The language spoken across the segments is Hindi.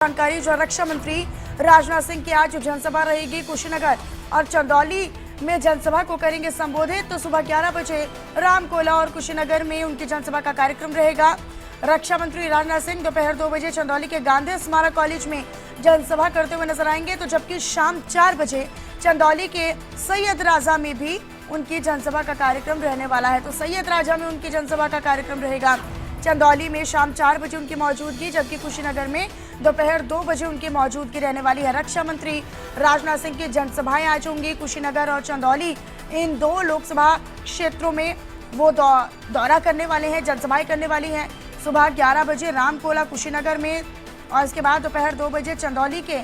जानकारी जो रक्षा मंत्री राजनाथ सिंह की आज जनसभा रहेगी कुशीनगर और चंदौली में जनसभा को करेंगे संबोधित। तो सुबह 11 बजे रामकोला और कुशीनगर में उनकी जनसभा का कार्यक्रम रहेगा। रक्षा मंत्री राजनाथ सिंह दोपहर 2 बजे चंदौली के गांधी स्मारक कॉलेज में जनसभा करते हुए नजर आएंगे, तो जबकि शाम 4 बजे चंदौली के सैयद राजा में भी उनकी जनसभा का कार्यक्रम रहने वाला है। तो सैयद राजा में उनकी जनसभा का कार्यक्रम रहेगा। चंदौली में शाम 4 बजे उनकी मौजूदगी, जबकि कुशीनगर में दोपहर 2 बजे उनकी मौजूदगी रहने वाली है। रक्षा मंत्री राजनाथ सिंह की जनसभाएं आज होंगी कुशीनगर और चंदौली। इन दो लोकसभा क्षेत्रों में वो दौरा करने वाले हैं, जनसभाएं करने वाली हैं। सुबह 11 बजे रामकोला कुशीनगर में और इसके बाद दोपहर 2 बजे चंदौली के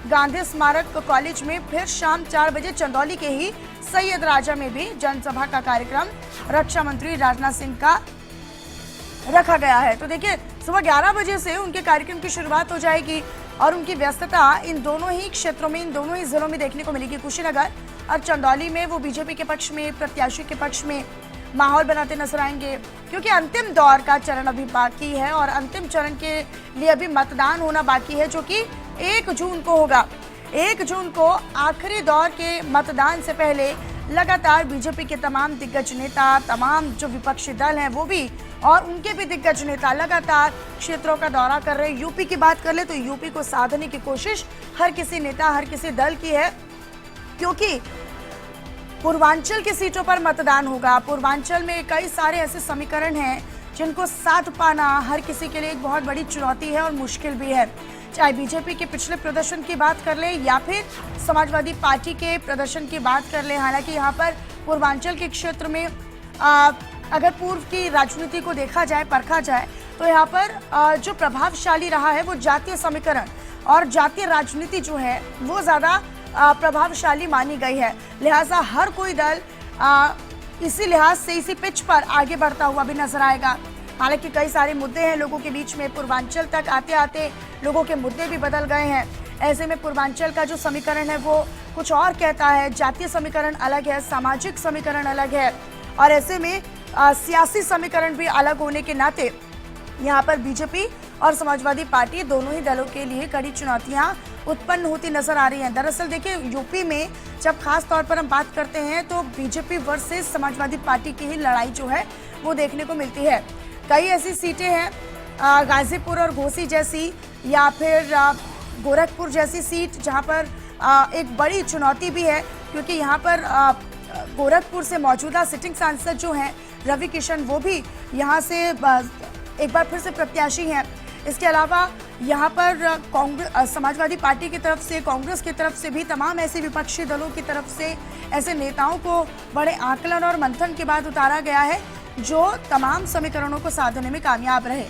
गांधी स्मारक कॉलेज में, फिर शाम 4 बजे चंदौली के ही सैयद राजा में भी जनसभा का कार्यक्रम रक्षा मंत्री राजनाथ सिंह का रखा गया है। तो देखिए, सुबह 11 बजे से उनके कार्यक्रम की शुरुआत हो जाएगी और उनकी व्यस्तता इन दोनों ही क्षेत्रों में, इन दोनों ही जिलों में देखने को मिलेगी। कुशीनगर और चंदौली में वो बीजेपी के पक्ष में, प्रत्याशी के पक्ष में माहौल बनाते नजर आएंगे, क्योंकि अंतिम दौर का चरण अभी बाकी है और अंतिम चरण के लिए अभी मतदान होना बाकी है, जो कि 1 जून को होगा। 1 जून को आखिरी दौर के मतदान से पहले लगातार बीजेपी के तमाम दिग्गज नेता, तमाम जो विपक्षी दल हैं वो भी, और उनके भी दिग्गज नेता लगातार क्षेत्रों का दौरा कर रहे हैं। यूपी की बात कर ले तो यूपी को साधने की कोशिश हर किसी नेता, हर किसी दल की है, क्योंकि पूर्वांचल की सीटों पर मतदान होगा। पूर्वांचल में कई सारे ऐसे समीकरण हैं जिनको साध पाना हर किसी के लिए एक बहुत बड़ी चुनौती है और मुश्किल भी है। चाहे बीजेपी के पिछले प्रदर्शन की बात कर ले या फिर समाजवादी पार्टी के प्रदर्शन की बात कर ले। हालांकि यहाँ पर पूर्वांचल के क्षेत्र में अगर पूर्व की राजनीति को देखा जाए, परखा जाए, तो यहाँ पर जो प्रभावशाली रहा है वो जातीय समीकरण और जातीय राजनीति जो है वो ज़्यादा प्रभावशाली मानी गई है। लिहाजा हर कोई दल इसी लिहाज से, इसी पिच पर आगे बढ़ता हुआ भी नजर आएगा। हालांकि कई सारे मुद्दे हैं लोगों के बीच में, पूर्वांचल तक आते आते लोगों के मुद्दे भी बदल गए हैं। ऐसे में पूर्वांचल का जो समीकरण है वो कुछ और कहता है, जातीय समीकरण अलग है, सामाजिक समीकरण अलग है, और ऐसे में सियासी समीकरण भी अलग होने के नाते यहाँ पर बीजेपी और समाजवादी पार्टी दोनों ही दलों के लिए कड़ी चुनौतियां उत्पन्न होती नजर आ रही हैं। दरअसल देखिए, यूपी में जब खास तौर पर हम बात करते हैं तो बीजेपी वर्सेस समाजवादी पार्टी की ही लड़ाई जो है वो देखने को मिलती है। कई ऐसी सीटें हैं, गाजीपुर और घोसी जैसी, या फिर गोरखपुर जैसी सीट, जहां पर एक बड़ी चुनौती भी है, क्योंकि यहां पर गोरखपुर से मौजूदा सिटिंग सांसद जो हैं रवि किशन, वो भी यहां से एक बार फिर से प्रत्याशी हैं। इसके अलावा यहाँ पर कांग्रेस, समाजवादी पार्टी की तरफ से, कांग्रेस की तरफ से भी तमाम ऐसे विपक्षी दलों की तरफ से ऐसे नेताओं को बड़े आकलन और मंथन के बाद उतारा गया है जो तमाम समीकरणों को साधने में कामयाब रहे।